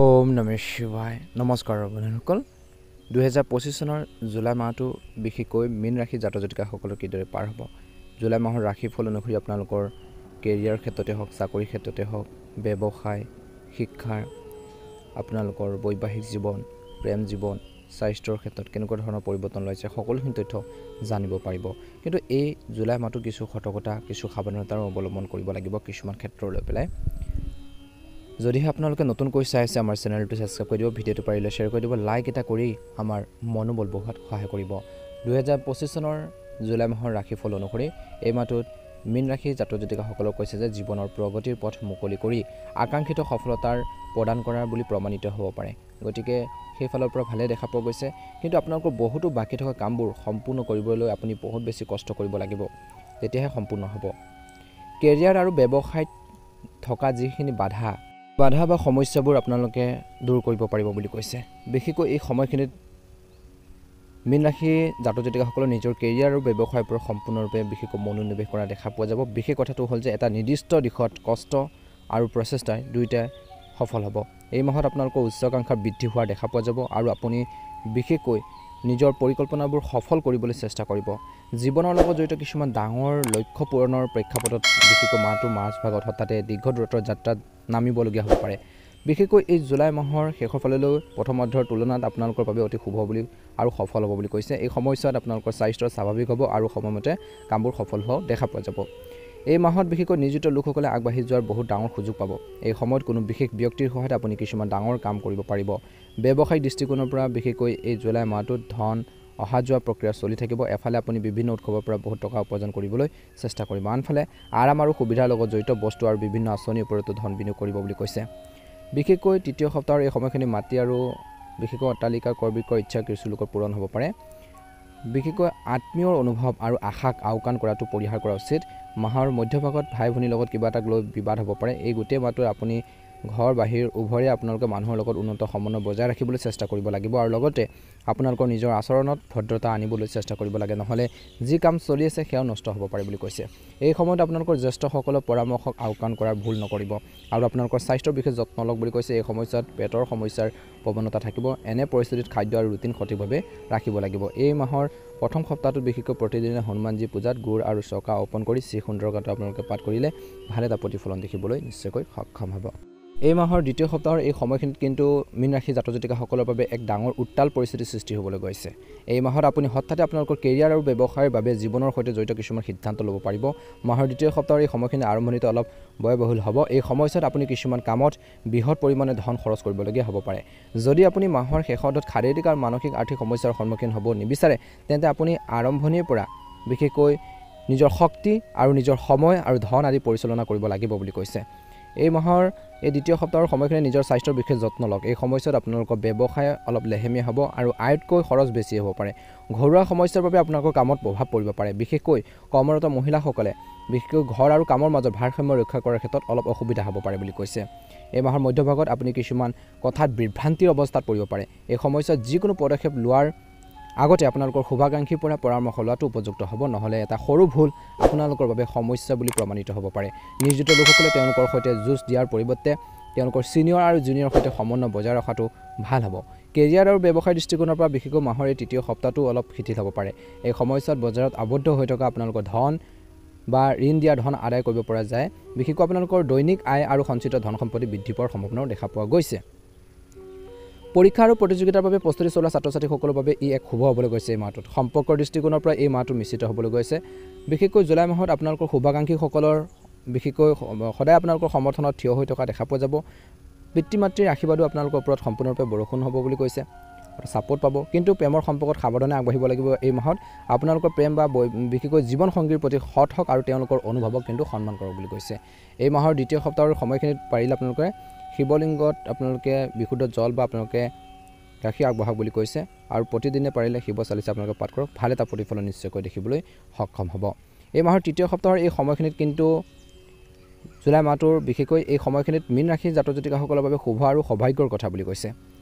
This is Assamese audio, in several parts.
ওম নমঃ শিৱায় নমস্কাৰ বন্ধুসকল 2025 চনৰ জুলাই মাহটো বিশেষকৈ মীন ৰাশি জাতক জাতিকাসকলৰ কিদৰে পাৰ হ'ব জুলাই মাহৰ ৰাশিফল অনুসৰি আপোনালোকৰ কেৰিয়াৰ ক্ষেত্ৰতে হওক চাকৰি ক্ষেত্ৰতে হওক ব্যৱসায় শিক্ষাৰ আপোনালোকৰ বৈবাহিক জীৱন প্ৰেম জীৱন স্বাস্থ্যৰ ক্ষেত্ৰত কেনেকুৱা ধৰণৰ পৰিৱৰ্তন লৈছে সকলোখিনি তথ্য জানিব পাৰিব কিন্তু এই জুলাই মাহটো কিছু সতৰ্কতা কিছু সাৱধানতাৰ অৱলম্বন কৰিব লাগিব কিছুমান ক্ষেত্ৰলৈ পেলাই যদিহে আপোনালোকে নতুনকৈ চাই আছে আমাৰ চেনেলটো সাবস্ক্ৰাইব কৰি দিব ভিডিঅটো পাৰিলে শ্বেয়াৰ কৰি দিব লাইক এটা কৰি আমাৰ মনোবল বঢ়োৱাত সহায় কৰিব 2025 চনৰ জুলাই মাহৰ ৰাশিফল অনুসৰি এই মাহটোত মীন ৰাশি জাতক জাতিকাসকলক কৈছে যে জীৱনৰ প্ৰগতিৰ পথ মুকলি কৰি আকাংক্ষিত সফলতাৰ প্ৰদান কৰাৰ বুলি প্ৰমাণিত হ'ব পাৰে গতিকে সেইফালৰ পৰা ভালে দেখা পোৱা গৈছে কিন্তু আপোনালোকৰ বহুতো বাকি থকা কামবোৰ সম্পূৰ্ণ কৰিবলৈ আপুনি বহুত বেছি কষ্ট কৰিব লাগিব তেতিয়াহে সম্পূৰ্ণ হ'ব কেৰিয়াৰ আৰু ব্যৱসায়ত থকা যিখিনি বাধা বা সমস্যাবোৰ আপোনালোকে দূৰ কৰিব পাৰিব বুলি কৈছে বিশেষকৈ এই সময়খিনিত মীন ৰাশি জাতক জাতিকাসকলৰ নিজৰ কেৰিয়াৰ আৰু ব্যৱসায়ৰ পৰা সম্পূৰ্ণৰূপে বিশেষকৈ মনোনিৱেশ কৰা দেখা পোৱা যাব বিশেষ কথাটো হ'ল যে এটা নিৰ্দিষ্ট দিশত কষ্ট আৰু প্ৰচেষ্টাই দুয়োটাই সফল হ'ব এই মাহত আপোনালোকৰ উচ্চাকাংক্ষা বৃদ্ধি হোৱা দেখা পোৱা যাব আৰু আপুনি বিশেষকৈ নিজৰ পৰিকল্পনাবোৰ সফল কৰিবলৈ চেষ্টা কৰিব জীৱনৰ লগত জড়িত কিছুমান ডাঙৰ লক্ষ্য পূৰণৰ প্ৰেক্ষাপটত বিশেষকৈ মাহটোৰ মাজভাগত হঠাতে দীৰ্ঘ দূৰত্বৰ যাত্ৰাত নামিবলগীয়া হ'ব পাৰে বিশেষকৈ এই জুলাই মাহৰ শেষৰ ফাললৈ প্ৰথম অৰ্ধৰ তুলনাত আপোনালোকৰ বাবে অতি শুভ বুলি আৰু সফল হ'ব বুলি কৈছে এই সময়ছোৱাত আপোনালোকৰ স্বাস্থ্য স্বাভাৱিক হ'ব আৰু সময়মতে কামবোৰ সফল হোৱা দেখা পোৱা যাব এই মাহত বিশেষকৈ নিয়োজিত লোকসকলে আগবাঢ়ি যোৱাৰ বহুত ডাঙৰ সুযোগ পাব এই সময়ত কোনো বিশেষ ব্যক্তিৰ সহায়ত আপুনি কিছুমান ডাঙৰ কাম কৰিব পাৰিব ব্যৱসায়িক দৃষ্টিকোণৰ পৰা বিশেষকৈ এই জুলাই মাহটোত ধন অহা যোৱা প্ৰক্ৰিয়া চলি থাকিব এফালে আপুনি বিভিন্ন উৎসৱৰ পৰা বহুত টকা উপাৰ্জন কৰিবলৈ চেষ্টা কৰিব আনফালে আৰাম আৰু সুবিধাৰ লগত জড়িত বস্তু আৰু বিভিন্ন আঁচনিৰ ওপৰতো ধন বিনিয়োগ কৰিব বুলি কৈছে বিশেষকৈ তৃতীয় সপ্তাহৰ এই সময়খিনি মাটি আৰু বিশেষকৈ অট্টালিকা ক্ৰয় বিক্ৰয়ৰ ইচ্ছা কিছু লোকৰ পূৰণ হ'ব পাৰে বিশেষকৈ আত্মীয়ৰ অনুভৱ আৰু আশাক আওকাণ কৰাটো পৰিহাৰ কৰা উচিত মাহৰ মধ্যভাগত ভাই ভনীৰ লগত কিবা এটাক লৈ বিবাদ হ'ব পাৰে এই গোটেই মাহটোত আপুনি ঘৰ বাহিৰ উভয়ে আপোনালোকে মানুহৰ লগত উন্নত সমন্বয় বজাই ৰাখিবলৈ চেষ্টা কৰিব লাগিব আৰু লগতে আপোনালোকৰ নিজৰ আচৰণত ভদ্ৰতা আনিবলৈ চেষ্টা কৰিব লাগে নহ'লে যি কাম চলি আছে সেয়াও নষ্ট হ'ব পাৰে বুলি কৈছে এই সময়ত আপোনালোকৰ জ্যেষ্ঠসকলৰ পৰামৰ্শক আওকাণ কৰাৰ ভুল নকৰিব আৰু আপোনালোকৰ স্বাস্থ্যৰ বিশেষ যত্ন লওক বুলি কৈছে এই সময়ছোৱাত পেটৰ সমস্যাৰ প্ৰৱণতা থাকিব এনে পৰিস্থিতিত খাদ্য আৰু ৰুটিন সঠিকভাৱে ৰাখিব লাগিব এই মাহৰ প্ৰথম সপ্তাহটোত বিশেষকৈ প্ৰতিদিনে হনুমানজী পূজাত গুড় আৰু চকা অৰ্পণ কৰি শ্ৰী সুন্দৰ গাঁথ আপোনালোকে পাঠ কৰিলে ভাল এটা প্ৰতিফলন দেখিবলৈ নিশ্চয়কৈ সক্ষম হ'ব এই মাহৰ দ্বিতীয় সপ্তাহৰ এই সময়খিনিত কিন্তু মীন ৰাশি জাতক জাতিকাসকলৰ বাবে এক ডাঙৰ উত্তাল পৰিস্থিতিৰ সৃষ্টি হ'বলৈ গৈছে এই মাহত আপুনি হঠাতে আপোনালোকৰ কেৰিয়াৰ আৰু ব্যৱসায়ৰ বাবে জীৱনৰ সৈতে জড়িত কিছুমান সিদ্ধান্ত ল'ব পাৰিব মাহৰ দ্বিতীয় সপ্তাহৰ এই সময়খিনি আৰম্ভণিতে অলপ ব্যয়বহুল হ'ব এই সময়ছোৱাত আপুনি কিছুমান কামত বৃহৎ পৰিমাণে ধন খৰচ কৰিবলগীয়া হ'ব পাৰে যদি আপুনি মাহৰ শেষত শাৰীৰিক আৰু মানসিক আৰ্থিক সমস্যাৰ সন্মুখীন হ'ব নিবিচাৰে তেন্তে আপুনি আৰম্ভণিৰ পৰা বিশেষকৈ নিজৰ শক্তি আৰু নিজৰ সময় আৰু ধন আদি পৰিচালনা কৰিব লাগিব বুলি কৈছে এই মাহৰ এই দ্বিতীয় সপ্তাহৰ সময়খিনি নিজৰ স্বাস্থ্যৰ বিশেষ যত্ন লওক এই সময়ছোৱাত আপোনালোকৰ ব্যৱসায় অলপ লেহেমীয়া হ'ব আৰু আয়তকৈ খৰচ বেছি হ'ব পাৰে ঘৰুৱা সমস্যাৰ বাবে আপোনালোকৰ কামত প্ৰভাৱ পৰিব পাৰে বিশেষকৈ কৰ্মৰত মহিলাসকলে বিশেষকৈ ঘৰ আৰু কামৰ মাজত ভাৰসাম্য ৰক্ষা কৰাৰ ক্ষেত্ৰত অলপ অসুবিধা হ'ব পাৰে বুলি কৈছে এই মাহৰ মধ্যভাগত আপুনি কিছুমান কথাত বিভ্ৰান্তিৰ অৱস্থাত পৰিব পাৰে এই সময়ছোৱাত যিকোনো পদক্ষেপ লোৱাৰ আগতে আপোনালোকৰ শুভাকাংক্ষীৰ পৰা পৰামৰ্শ লোৱাটো উপযুক্ত হ'ব নহ'লে এটা সৰু ভুল আপোনালোকৰ বাবে সমস্যা বুলি প্ৰমাণিত হ'ব পাৰে নিয়োজিত লোকসকলে তেওঁলোকৰ সৈতে যুঁজ দিয়াৰ পৰিৱৰ্তে তেওঁলোকৰ ছিনিয়ৰ আৰু জুনিয়ৰৰ সৈতে সমন্বয় বজাই ৰখাটো ভাল হ'ব কেৰিয়াৰ আৰু ব্যৱসায় দৃষ্টিকোণৰ পৰা বিশেষকৈ মাহৰ এই তৃতীয় সপ্তাহটো অলপ শিথিল হ'ব পাৰে এই সময়ছোৱাত বজাৰত আবদ্ধ হৈ থকা আপোনালোকৰ ধন বা ঋণ দিয়া ধন আদায় কৰিব পৰা যায় বিশেষকৈ আপোনালোকৰ দৈনিক আয় আৰু সঞ্চিত ধন সম্পত্তি বৃদ্ধি পোৱাৰ সম্ভাৱনাও দেখা পোৱা গৈছে পৰীক্ষা আৰু প্ৰতিযোগিতাৰ বাবে প্ৰস্তুতি চলোৱা ছাত্ৰ ছাত্ৰীসকলৰ বাবে ই এক শুভ হ'বলৈ গৈছে এই মাহটোত সম্পৰ্কৰ দৃষ্টিকোণৰ পৰা এই মাহটো মিশ্ৰিত হ'বলৈ গৈছে বিশেষকৈ জুলাই মাহত আপোনালোকৰ শুভাকাংক্ষীসকলৰ বিশেষকৈ সদায় আপোনালোকৰ সমৰ্থনত থিয় হৈ থকা দেখা পোৱা যাব পিতৃ মাতৃৰ আশীৰ্বাদো আপোনালোকৰ ওপৰত সম্পূৰ্ণৰূপে বৰষুণ হ'ব বুলি কৈছে ছাপোৰ্ট পাব কিন্তু প্ৰেমৰ সম্পৰ্কত সাৱধানে আগবাঢ়িব লাগিব এই মাহত আপোনালোকৰ প্ৰেম বা বিশেষকৈ জীৱন সংগীৰ প্ৰতি সৎ হওক আৰু তেওঁলোকৰ অনুভৱক কিন্তু সন্মান কৰক বুলি কৈছে এই মাহৰ দ্বিতীয় সপ্তাহৰ সময়খিনিত পাৰিলে আপোনালোকে শিৱলিংগত আপোনালোকে বিশুদ্ধ জল বা আপোনালোকে গাখীৰ আগবঢ়াওক বুলি কৈছে আৰু প্ৰতিদিনে পাৰিলে শিৱ চালিচা আপোনালোকে পাঠ কৰক ভাল এটা প্ৰতিফলন নিশ্চয়কৈ দেখিবলৈ সক্ষম হ'ব এই মাহৰ তৃতীয় সপ্তাহৰ এই সময়খিনিত কিন্তু জুলাই মাহটোৰ বিশেষকৈ এই সময়খিনিত মীন ৰাশি জাতক জাতিকাসকলৰ বাবে শুভ আৰু সৌভাগ্যৰ কথা বুলি কৈছে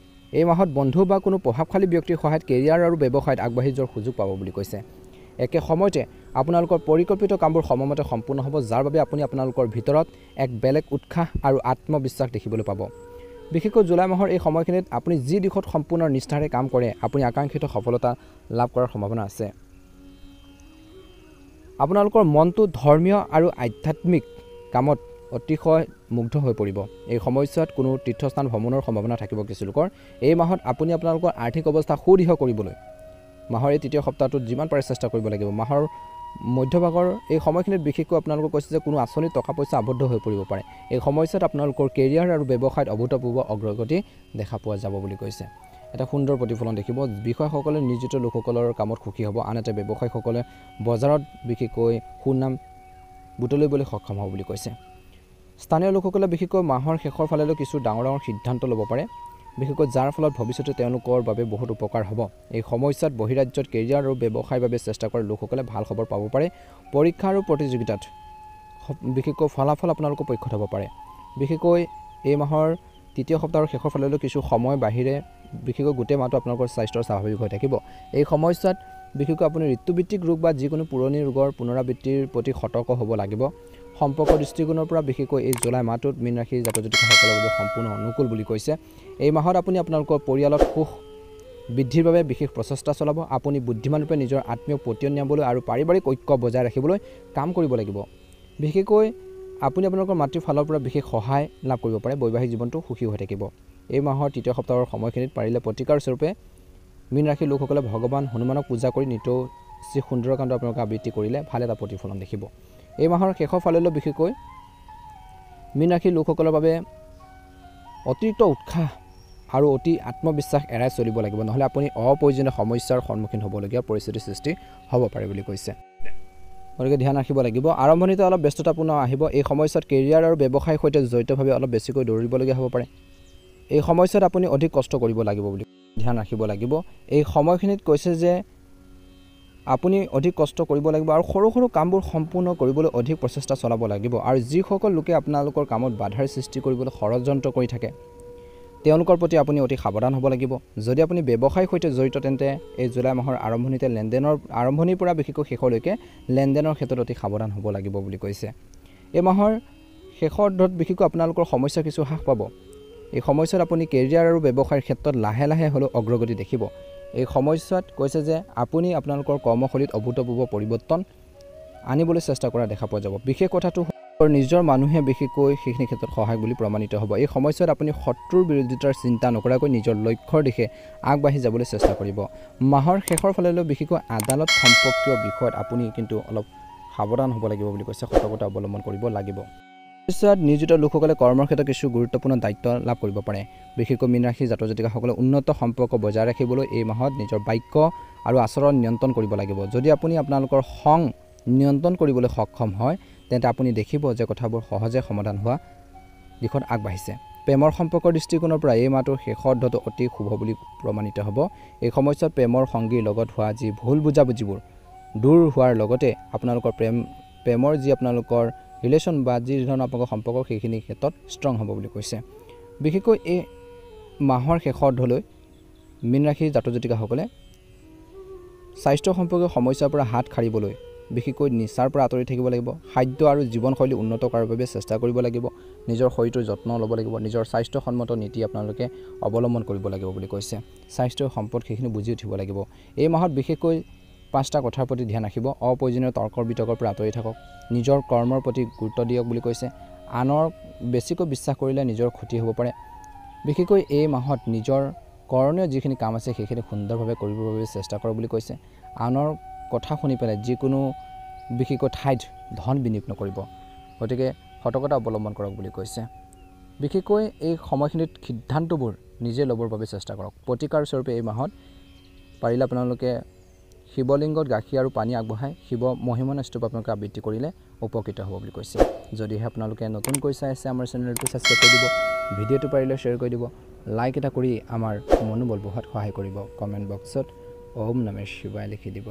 এই মাহত বন্ধু বা কোনো প্ৰভাৱশালী ব্যক্তিৰ সহায়ত কেৰিয়াৰ আৰু ব্যৱসায়ত আগবাঢ়ি যোৱাৰ সুযোগ পাব বুলি কৈছে একে সময়তে আপোনালোকৰ পৰিকল্পিত কামবোৰ সময়মতে সম্পূৰ্ণ হ'ব যাৰ বাবে আপুনি আপোনালোকৰ ভিতৰত এক বেলেগ উৎসাহ আৰু আত্মবিশ্বাস দেখিবলৈ পাব বিশেষকৈ জুলাই মাহৰ এই সময়খিনিত আপুনি যি দিশত সম্পূৰ্ণ নিষ্ঠাৰে কাম কৰে আপুনি আকাংক্ষিত সফলতা লাভ কৰাৰ সম্ভাৱনা আছে। আপোনালোকৰ মনটো ধৰ্মীয় আৰু আধ্যাত্মিক কামত অতিশয় মুগ্ধ হৈ পৰিব। এই সময়ছোৱাত কোনো তীৰ্থস্থান ভ্ৰমণৰ সম্ভাৱনা থাকিব কিছু লোকৰ। এই মাহত আপুনি আপোনালোকৰ আৰ্থিক অৱস্থা সুদৃঢ় কৰিবলৈ মাহৰ এই তৃতীয় সপ্তাহটোত যিমান পাৰে চেষ্টা কৰিব লাগিব। মাহৰ মধ্যভাগৰ এই সময়খিনিত বিশেষকৈ আপোনালোকক কৈছে যে কোনো আঁচনিত টকা পইচা আবদ্ধ হৈ পৰিব পাৰে। এই সময়ছোৱাত আপোনালোকৰ কেৰিয়াৰ আৰু ব্যৱসায়ত অভূতপূৰ্ব অগ্ৰগতি দেখা পোৱা যাব বুলি কৈছে। এটা সুন্দৰ প্ৰতিফলন দেখিব। বিষয়াসকলে নিয়োজিত লোকসকলৰ কামত সুখী হ'ব, আনহাতে ব্যৱসায়ীসকলে বজাৰত বিশেষকৈ সুনাম বুটলিবলৈ সক্ষম হ'ব বুলি কৈছে। স্থানীয় লোকসকলে বিশেষকৈ মাহৰ শেষৰ ফালেলৈ কিছু ডাঙৰ সিদ্ধান্ত ল'ব পাৰে, বিশেষকৈ যাৰ ফলত ভৱিষ্যতে তেওঁলোকৰ বাবে বহুত উপকাৰ হ'ব। এই সময়ছোৱাত বহিৰাজ্যত কেৰিয়াৰ আৰু ব্যৱসায়ৰ বাবে চেষ্টা কৰা লোকসকলে ভাল খবৰ পাব পাৰে। পৰীক্ষা আৰু প্ৰতিযোগিতাত বিশেষকৈ ফলাফল আপোনালোকৰ পক্ষত হ'ব পাৰে। বিশেষকৈ এই মাহৰ তৃতীয় সপ্তাহৰ শেষৰ ফালেলৈ কিছু সময় বাহিৰে বিশেষকৈ গোটেই মাহটো আপোনালোকৰ স্বাস্থ্য স্বাভাৱিক হৈ থাকিব। এই সময়ছোৱাত বিশেষকৈ আপুনি ঋতুভিত্তিক ৰোগ বা যিকোনো পুৰণি ৰোগৰ পুনৰাবৃত্তিৰ প্ৰতি সতৰ্ক হ'ব লাগিব। সম্পৰ্ক দৃষ্টিকোণৰ পৰা বিশেষকৈ এই জুলাই মাহটোত মীন ৰাশিৰ জাতক জাতিকাসকলৰ বাবে সম্পূৰ্ণ অনুকূল বুলি কৈছে। এই মাহত আপুনি আপোনালোকৰ পৰিয়ালত সুখ বৃদ্ধিৰ বাবে বিশেষ প্ৰচেষ্টা চলাব। আপুনি বুদ্ধিমানৰূপে নিজৰ আত্মীয়ক পতিয়ন নিয়াবলৈ আৰু পাৰিবাৰিক ঐক্য বজাই ৰাখিবলৈ কাম কৰিব লাগিব। বিশেষকৈ আপুনি আপোনালোকৰ মাতৃৰ ফালৰ পৰা বিশেষ সহায় লাভ কৰিব পাৰে। বৈবাহিক জীৱনটো সুখী হৈ থাকিব। এই মাহৰ তৃতীয় সপ্তাহৰ সময়খিনিত পাৰিলে প্ৰতিকাৰ স্বৰূপে মীন ৰাশিৰ লোকসকলে ভগৱান হনুমানক পূজা কৰি নিতৌ শ্ৰী সুন্দৰকাণ্ড আপোনালোকে আবৃত্তি কৰিলে ভাল এটা প্ৰতিফলন দেখিব। এই মাহৰ শেষৰ ফালেলৈ বিশেষকৈ মীন ৰাশিৰ লোকসকলৰ বাবে অতিৰিক্ত উৎসাহ আৰু অতি আত্মবিশ্বাস এৰাই চলিব লাগিব, নহ'লে আপুনি অপ্ৰয়োজনীয় সমস্যাৰ সন্মুখীন হ'বলগীয়া পৰিস্থিতিৰ সৃষ্টি হ'ব পাৰে বুলি কৈছে। গতিকে ধ্যান ৰাখিব লাগিব। আৰম্ভণিতে অলপ ব্যস্ততাপূৰ্ণ আহিব। এই সময়ছোৱাত কেৰিয়াৰ আৰু ব্যৱসায়ৰ সৈতে জড়িতভাৱে অলপ বেছিকৈ দৌৰিবলগীয়া হ'ব পাৰে। এই সময়ছোৱাত আপুনি অধিক কষ্ট কৰিব লাগিব বুলি ধ্যান ৰাখিব লাগিব। এই সময়খিনিত কৈছে যে আপুনি অধিক কষ্ট কৰিব লাগিব আৰু সৰু সৰু কামবোৰ সম্পূৰ্ণ কৰিবলৈ অধিক প্ৰচেষ্টা চলাব লাগিব। আৰু যিসকল লোকে আপোনালোকৰ কামত বাধাৰ সৃষ্টি কৰিবলৈ ষড়যন্ত্ৰ কৰি থাকে তেওঁলোকৰ প্ৰতি আপুনি অতি সাৱধান হ'ব লাগিব। যদি আপুনি ব্যৱসায়ৰ সৈতে জড়িত তেন্তে এই জুলাই মাহৰ আৰম্ভণিতে লেনদেনৰ আৰম্ভণিৰ পৰা বিশেষকৈ শেষলৈকে লেনদেনৰ ক্ষেত্ৰত অতি সাৱধান হ'ব লাগিব বুলি কৈছে। এই মাহৰ শেষৰ অৰ্ধত বিশেষকৈ আপোনালোকৰ সমস্যা কিছু হ্ৰাস পাব। এই সময়ছোৱাত আপুনি কেৰিয়াৰ আৰু ব্যৱসায়ৰ ক্ষেত্ৰত লাহে লাহে হ'লেও অগ্ৰগতি দেখিব। এই সময়ছোৱাত কৈছে যে আপুনি আপোনালোকৰ কৰ্মশৈলীত অভূতপূৰ্ব পৰিৱৰ্তন আনিবলৈ চেষ্টা কৰা দেখা পোৱা যাব। বিশেষ কথাটো নিজৰ মানুহে বিশেষকৈ সেইখিনি ক্ষেত্ৰত সহায়ক বুলি প্ৰমাণিত হ'ব। এই সময়ছোৱাত আপুনি শত্ৰুৰ বিৰোধিতাৰ চিন্তা নকৰাকৈ নিজৰ লক্ষ্যৰ দিশে আগবাঢ়ি যাবলৈ চেষ্টা কৰিব। মাহৰ শেষৰ ফালেলৈ বিশেষকৈ আদালত সম্পৰ্কীয় বিষয়ত আপুনি কিন্তু অলপ সাৱধান হ'ব লাগিব বুলি কৈছে, সতৰ্কতা অৱলম্বন কৰিব লাগিব। ভৱিষ্যত নিয়োজিত লোকসকলে কৰ্মৰ ক্ষেত্ৰত কিছু গুৰুত্বপূৰ্ণ দায়িত্ব লাভ কৰিব পাৰে। বিশেষকৈ মীন ৰাশিৰ জাতক জাতিকাসকলে উন্নত সম্পৰ্ক বজাই ৰাখিবলৈ এই মাহত নিজৰ বাক্য আৰু আচৰণ নিয়ন্ত্ৰণ কৰিব লাগিব। যদি আপুনি আপোনালোকৰ খং নিয়ন্ত্ৰণ কৰিবলৈ সক্ষম হয় তেন্তে আপুনি দেখিব যে কথাবোৰ সহজে সমাধান হোৱা দিশত আগবাঢ়িছে। প্ৰেমৰ সম্পৰ্কৰ দৃষ্টিকোণৰ পৰা এই মাহটোৰ শেষৰ অৰ্ধটো অতি শুভ বুলি প্ৰমাণিত হ'ব। এই সময়ছোৱাত প্ৰেমৰ সংগীৰ লগত হোৱা যি ভুল বুজাবুজিবোৰ দূৰ হোৱাৰ লগতে আপোনালোকৰ প্ৰেমৰ যি আপোনালোকৰ ৰিলেশ্যন বা যি ধৰণৰ আপোনালোকৰ সম্পৰ্ক সেইখিনি ক্ষেত্ৰত ষ্ট্ৰং হ'ব বুলি কৈছে। বিশেষকৈ এই মাহৰ শেষৰ অৰ্ধলৈ মীন ৰাশিৰ জাতক জাতিকাসকলে স্বাস্থ্য সম্পৰ্কীয় সমস্যাৰ পৰা হাত সাৰিবলৈ বিশেষকৈ নিচাৰ পৰা আঁতৰি থাকিব লাগিব। খাদ্য আৰু জীৱনশৈলী উন্নত কৰাৰ বাবে চেষ্টা কৰিব লাগিব। নিজৰ শৰীৰটোৰ যত্ন ল'ব লাগিব। নিজৰ স্বাস্থ্যসন্মত নীতি আপোনালোকে অৱলম্বন কৰিব লাগিব বুলি কৈছে। স্বাস্থ্য সম্পদ সেইখিনি বুজি উঠিব লাগিব। এই মাহত বিশেষকৈ 5টা কথাৰ প্ৰতি ধ্যান ৰাখিব। অপ্ৰয়োজনীয় তৰ্কৰ বিতৰ্কৰ পৰা আঁতৰি থাকক। নিজৰ কৰ্মৰ প্ৰতি গুৰুত্ব দিয়ক বুলি কৈছে। আনৰ বেছিকৈ বিশ্বাস কৰিলে নিজৰ ক্ষতি হ'ব পাৰে। বিশেষকৈ এই মাহত নিজৰ কৰণীয় যিখিনি কাম আছে সেইখিনি সুন্দৰভাৱে কৰিবৰ বাবে চেষ্টা কৰক বুলি কৈছে। আনৰ কথা শুনি পেলাই যিকোনো বিশেষকৈ ঠাইত ধন বিনিয়োগ নকৰিব। গতিকে সতৰ্কতা অৱলম্বন কৰক বুলি কৈছে। বিশেষকৈ এই সময়খিনিত সিদ্ধান্তবোৰ নিজে ল'বৰ বাবে চেষ্টা কৰক। প্ৰতিকাৰ স্বৰূপে এই মাহত পাৰিলে আপোনালোকে শিৱলিংগত গাখীৰ আৰু পানী আগবঢ়াই শিৱ মহিমন স্তূপ আপোনালোকে আবৃত্তি কৰিলে উপকৃত হ'ব বুলি কৈছে। যদিহে আপোনালোকে নতুনকৈ চাই আছে আমাৰ চেনেলটো ছাবস্ক্ৰাইব কৰি দিব, ভিডিঅ'টো পাৰিলে শ্বেয়াৰ কৰি দিব, লাইক এটা কৰি আমাৰ মনোবল বঢ়োৱাত সহায় কৰিব। কমেণ্ট বক্সত ওম নমঃ শিৱায় লিখি দিব।